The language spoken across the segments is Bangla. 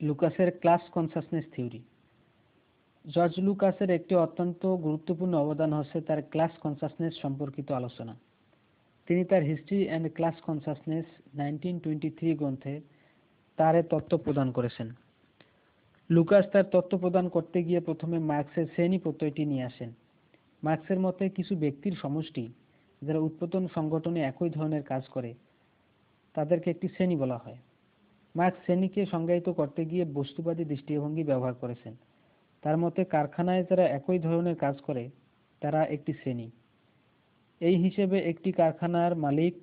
লুকাসের ক্লাস কনসাসনেস থিওরি। জর্জ লুকাসের একটি অত্যন্ত গুরুত্বপূর্ণ অবদান হচ্ছে তার ক্লাস কনসাসনেস সম্পর্কিত আলোচনা। তিনি তার হিস্ট্রি অ্যান্ড ক্লাস কনসাসনেস 1923 গ্রন্থে তার তত্ত্ব প্রদান করেছেন। লুকাস তার তত্ত্ব প্রদান করতে গিয়ে প্রথমে মার্কসের শ্রেণী প্রত্যয়টি নিয়ে আসেন। মার্কসের মতে কিছু ব্যক্তির সমষ্টি যারা উৎপাদন সংগঠনে একই ধরনের কাজ করে তাদেরকে একটি শ্রেণী বলা হয়। মার্কস শ্রেণীকে সংজ্ঞায়িত করতে গিয়ে বস্তুবাদী দৃষ্টিভঙ্গি ব্যবহার করেছেন। তার মতে কারখানায় যারা একই ধরনের কাজ করে তারা একটি শ্রেণী। এই হিসেবে একটি কারখানার মালিক,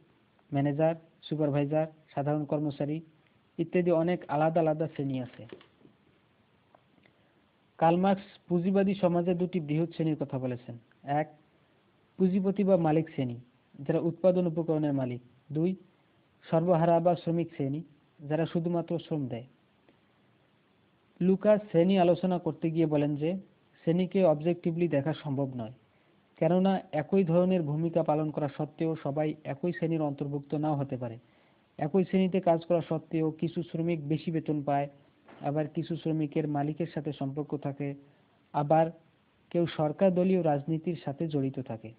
ম্যানেজার, সুপারভাইজার, সাধারণ কর্মচারী ইত্যাদি অনেক আলাদা আলাদা শ্রেণী আছে। কার্ল মার্কস পুঁজিবাদী সমাজে দুটি বৃহৎ শ্রেণীর কথা বলেছেন। এক, পুঁজিপতি বা মালিক শ্রেণী যারা উৎপাদন উপকরণের মালিক। দুই, সর্বহারা বা শ্রমিক শ্রেণী যারা শুধুমাত্র শ্রম দেয়। লুকাস শ্রেণী আলোচনা করতে গিয়ে বলেন যে শ্রেণীকে অবজেক্টিভলি দেখা সম্ভব নয়, কেননা একই ধরনের ভূমিকা পালন করা সত্ত্বেও সবাই একই শ্রেণীর অন্তর্ভুক্ত নাও হতে পারে। একই শ্রেণীতে কাজ করা সত্ত্বেও কিছু শ্রমিক বেশি বেতন পায়, আবার কিছু শ্রমিকের মালিকের সাথে সম্পর্ক থাকে, আবার কেউ সরকার দলীয় রাজনীতির সাথে জড়িত থাকে।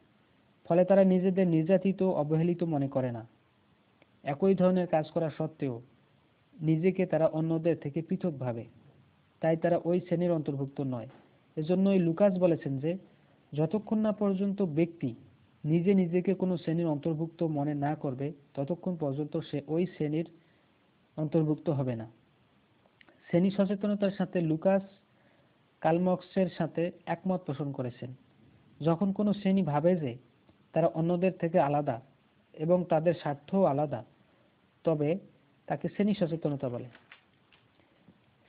ফলে তারা নিজেদের নির্যাতিত, অবহেলিত মনে করে না। একই ধরনের কাজ করা সত্ত্বেও নিজেকে তারা অন্যদের থেকে পৃথক ভাবে, তাই তারা ওই শ্রেণীর অন্তর্ভুক্ত নয়। এজন্যই লুকাস বলেছেন যে যতক্ষণ না পর্যন্ত ব্যক্তি নিজে নিজেকে কোনো শ্রেণীর অন্তর্ভুক্ত মনে না করবে ততক্ষণ পর্যন্ত সে ওই শ্রেণীর অন্তর্ভুক্ত হবে না। শ্রেণী সচেতনতার সাথে লুকাস কার্ল মার্কসের সাথে একমত পোষণ করেছেন। যখন কোনো শ্রেণী ভাবে যে তারা অন্যদের থেকে আলাদা এবং তাদের স্বার্থও আলাদা, তবে তাকে শ্রেণী সচেতনতা বলে।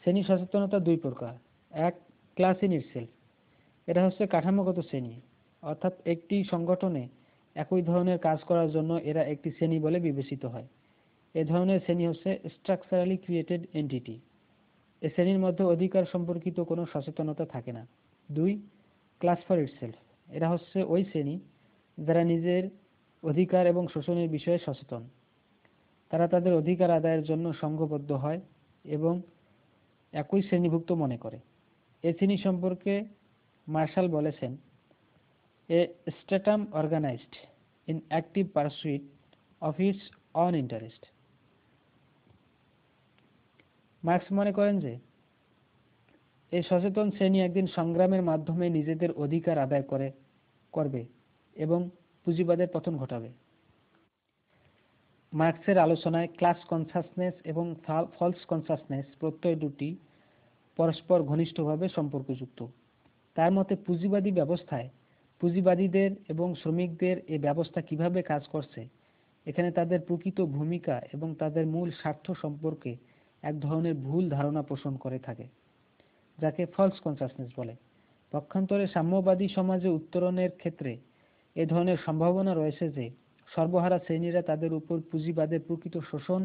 শ্রেণী সচেতনতা দুই প্রকার। এক, ক্লাস ইন ইটসেলফ। এটা হচ্ছে কাঠামোগত শ্রেণী, অর্থাৎ একটি সংগঠনে একই ধরনের কাজ করার জন্য এরা একটি শ্রেণী বলে বিবেচিত হয়। এ ধরনের শ্রেণী হচ্ছে স্ট্রাকচারালি ক্রিয়েটেড এন্টিটি। এ শ্রেণীর মধ্যে অধিকার সম্পর্কিত কোনো সচেতনতা থাকে না। দুই, ক্লাস ফর ইটসেলফ। এরা হচ্ছে ওই শ্রেণী যারা নিজের অধিকার এবং শোষণের বিষয়ে সচেতন। তারা তাদের অধিকার আদায়ের জন্য সংঘবদ্ধ হয় এবং একই শ্রেণীভুক্ত মনে করে। এই শ্রেণী সম্পর্কে মার্শাল বলেছেন, a stratum organised in active pursuit of its own interest. Marx মনে করেন যে এই সচেতন শ্রেণী একদিন সংগ্রামের মাধ্যমে নিজেদের অধিকার আদায় করবে এবং পুঁজিবাদের পতন ঘটাবে। মার্কসের আলোচনায় ক্লাস কনসাসনেস এবং ফলস কনসাসনেস প্রত্যয় দুটি পরস্পর ঘনিষ্ঠভাবে সম্পর্কযুক্ত। তার মতে পুঁজিবাদী ব্যবস্থায় পুঁজিবাদীদের এবং শ্রমিকদের এ ব্যবস্থা কিভাবে কাজ করছে, এখানে তাদের প্রকৃত ভূমিকা এবং তাদের মূল স্বার্থ সম্পর্কে এক ধরনের ভুল ধারণা পোষণ করে থাকে, যাকে ফলস কনসাসনেস বলে। পক্ষান্তরে সাম্যবাদী সমাজে উত্তরণের ক্ষেত্রে এ ধরনের সম্ভাবনা রয়েছে যে সর্বহারা শ্রেণীরা তাদের উপর পুঁজিবাদের প্রকৃত শোষণ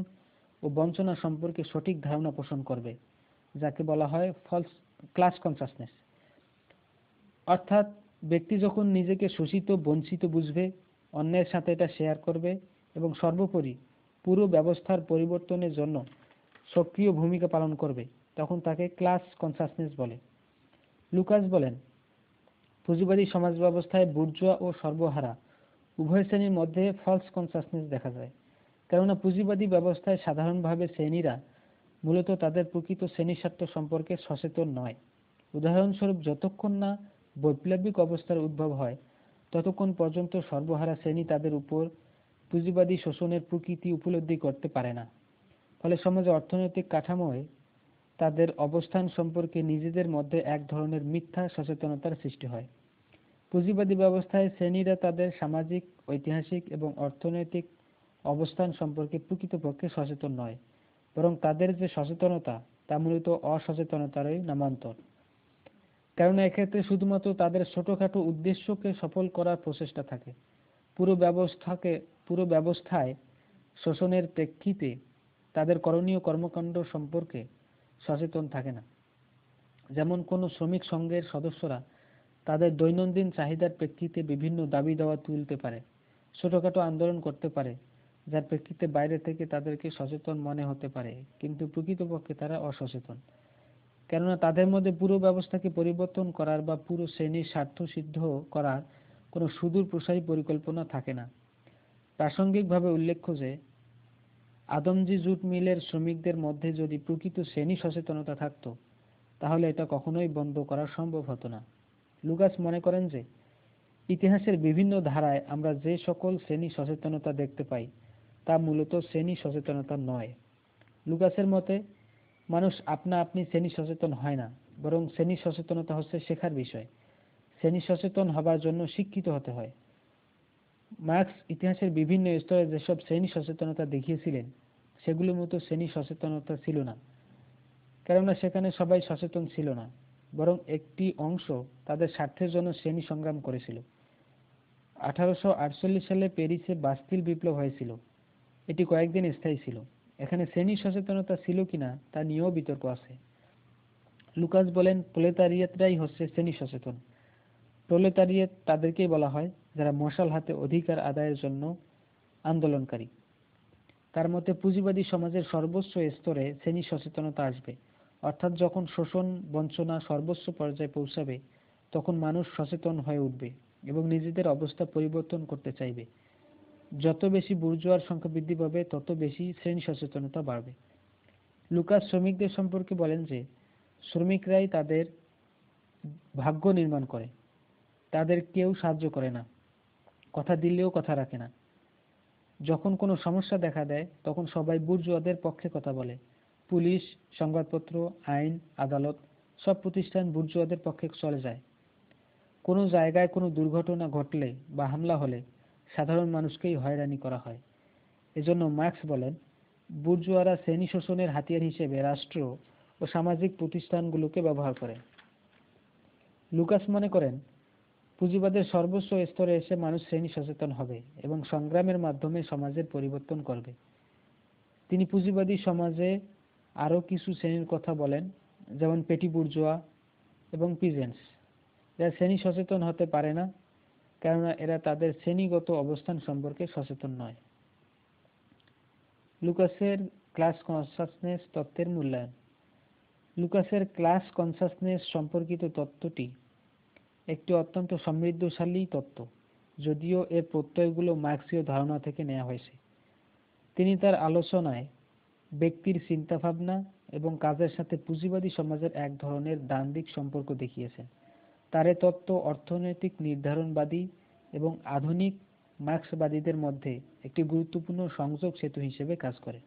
ও বঞ্চনা সম্পর্কে সঠিক ধারণা পোষণ করবে, যাকে বলা হয় ফলস ক্লাস কনসাসনেস। অর্থাৎ ব্যক্তি যখন নিজেকে শোষিত, বঞ্চিত বুঝবে, অন্যের সাথে এটা শেয়ার করবে এবং সর্বোপরি পুরো ব্যবস্থার পরিবর্তনের জন্য সক্রিয় ভূমিকা পালন করবে, তখন তাকে ক্লাস কনসাসনেস বলে। লুকাস বলেন, পুঁজিবাদী সমাজ ব্যবস্থায় বুর্জোয়া ও সর্বহারা উভয় শ্রেণীর মধ্যে ফলস কনসাসনেস দেখা যায়, কেননা পুঁজিবাদী ব্যবস্থায় সাধারণভাবে শ্রেণীরা মূলত তাদের প্রকৃত শ্রেণী স্বার্থ সম্পর্কে সচেতন নয়। উদাহরণস্বরূপ, যতক্ষণ না বৈপ্লবিক অবস্থার উদ্ভব হয় ততক্ষণ পর্যন্ত সর্বহারা শ্রেণী তাদের উপর পুঁজিবাদী শোষণের প্রকৃতি উপলব্ধি করতে পারে না। ফলে সমাজে অর্থনৈতিক কাঠামোয় তাদের অবস্থান সম্পর্কে নিজেদের মধ্যে এক ধরনের মিথ্যা সচেতনতার সৃষ্টি হয়। পুঁজিবাদী ব্যবস্থায় শ্রেণীরা তাদের সামাজিক, ঐতিহাসিক এবং অর্থনৈতিক অবস্থান সম্পর্কে প্রকৃতপক্ষে সচেতন নয়, বরং তাদের যে সচেতনতা তা মূলত অসচেতনতারই নামান্তর। কারণ এক্ষেত্রে শুধুমাত্র তাদের ছোটখাটো উদ্দেশ্যকে সফল করার প্রচেষ্টা থাকে, পুরো ব্যবস্থায় শোষণের প্রেক্ষিতে তাদের করণীয় কর্মকাণ্ড সম্পর্কে সচেতন থাকে না। যেমন কোনো শ্রমিক সংঘের সদস্যরা তাদের দৈনন্দিন চাহিদার প্রেক্ষিতে বিভিন্ন দাবি দাওয়া তুলতে পারে, ছোটখাটো আন্দোলন করতে পারে, যার প্রেক্ষিতে বাইরে থেকে তাদেরকে সচেতন মনে হতে পারে, কিন্তু প্রকৃতপক্ষে তারা অসচেতন, কেননা তাদের মধ্যে পুরো ব্যবস্থাকে পরিবর্তন করার বা পুরো শ্রেণীর স্বার্থ সিদ্ধ করার কোনো সুদূর প্রসারী পরিকল্পনা থাকে না। প্রাসঙ্গিকভাবে উল্লেখ্য যে আদমজি জুট মিলের শ্রমিকদের মধ্যে যদি প্রকৃত শ্রেণী সচেতনতা থাকতো, তাহলে এটা কখনোই বন্ধ করা সম্ভব হতো না। লুকাস মনে করেন যে ইতিহাসের বিভিন্ন ধারায় আমরা যে সকল শ্রেণী সচেতনতা দেখতে পাই তা মূলত শ্রেণী সচেতনতা নয়। লুকাসের মতে মানুষ আপনা আপনি শ্রেণী সচেতন হয় না, বরং শ্রেণী সচেতনতা হচ্ছে শেখার বিষয়। শ্রেণী সচেতন হবার জন্য শিক্ষিত হতে হয়। মার্কস ইতিহাসের বিভিন্ন স্তরে যেসব শ্রেণী সচেতনতা দেখিয়েছিলেন সেগুলোর মতো শ্রেণী সচেতনতা ছিল না, কেননা সেখানে সবাই সচেতন ছিল না, বরং একটি অংশ তাদের স্বার্থের জন্য শ্রেণী সংগ্রাম করেছিল। 1848 সালে প্যারিসে বাস্তিল বিপ্লব হয়েছিল। এটি কয়েকদিন স্থায়ী ছিল। এখানে শ্রেণী সচেতনতা ছিল কিনা তা নিয়েও বিতর্ক আছে। লুকাস বলেন প্রলেতারিয়েতরাই হচ্ছে শ্রেণী সচেতন। প্রলেতারিয়েত তাদেরকেই বলা হয় যারা মশাল হাতে অধিকার আদায়ের জন্য আন্দোলনকারী। তার মতে পুঁজিবাদী সমাজের সর্বোচ্চ স্তরে শ্রেণী সচেতনতা আসবে, অর্থাৎ যখন শোষণ বঞ্চনা সর্বোচ্চ পর্যায়ে পৌঁছাবে তখন মানুষ সচেতন হয়ে উঠবে এবং নিজেদের অবস্থা পরিবর্তন করতে চাইবে। যত বেশি বুর্জোয়ার সংখ্যা বৃদ্ধি পাবে তত বেশি শ্রেণী সচেতনতা বাড়বে। লুকাস শ্রমিকদের সম্পর্কে বলেন যে শ্রমিকরাই তাদের ভাগ্য নির্মাণ করে, তাদের কেউ সাহায্য করে না, কথা দিলেও কথা রাখে না। যখন কোনো সমস্যা দেখা দেয় তখন সবাই বুর্জোয়াদের পক্ষে কথা বলে। পুলিশ, সংবাদপত্র, আইন, আদালত সব প্রতিষ্ঠান বুর্জোয়াদের পক্ষে চলে যায়। কোনো জায়গায় কোনো দুর্ঘটনা ঘটলে বা হামলা হলে সাধারণ মানুষকেই হয়রানি করা হয়। এজন্য মার্কস বলেন বুর্জোয়ারা শ্রেণী শোষণের হাতিয়ার হিসেবে রাষ্ট্র ও সামাজিক প্রতিষ্ঠানগুলোকে ব্যবহার করে। লুকাস মনে করেন পুঁজিবাদের সর্বোচ্চ স্তরে এসে মানুষ শ্রেণী সচেতন হবে এবং সংগ্রামের মাধ্যমে সমাজের পরিবর্তন করবে। তিনি পুঁজিবাদী সমাজে আরও কিছু শ্রেণীর কথা বলেন, যেমন পেটি বুর্জোয়া এবং পিজেন্টস, যারা শ্রেণী সচেতন হতে পারে না, কেননা এরা তাদের শ্রেণীগত অবস্থান সম্পর্কে সচেতন নয়। লুকাসের ক্লাস কনসাসনেস তত্ত্বের মূল্যায়ন। লুকাসের ক্লাস কনসাসনেস সম্পর্কিত তত্ত্বটি একটি অত্যন্ত সমৃদ্ধশালী তত্ত্ব, যদিও এর প্রত্যয়গুলো মার্ক্সীয় ধারণা থেকে নেওয়া হয়েছে। তিনি তার আলোচনায় ব্যক্তির চিন্তাভাবনা এবং কাজের সাথে পুঁজিবাদী সমাজের এক ধরনের দ্বান্দ্বিক সম্পর্ক দেখিয়েছেন। তার এ তত্ত্ব অর্থনৈতিক নির্ধারণবাদী এবং আধুনিক মার্ক্সবাদীদের মধ্যে একটি গুরুত্বপূর্ণ সংযোগ সেতু হিসেবে কাজ করে।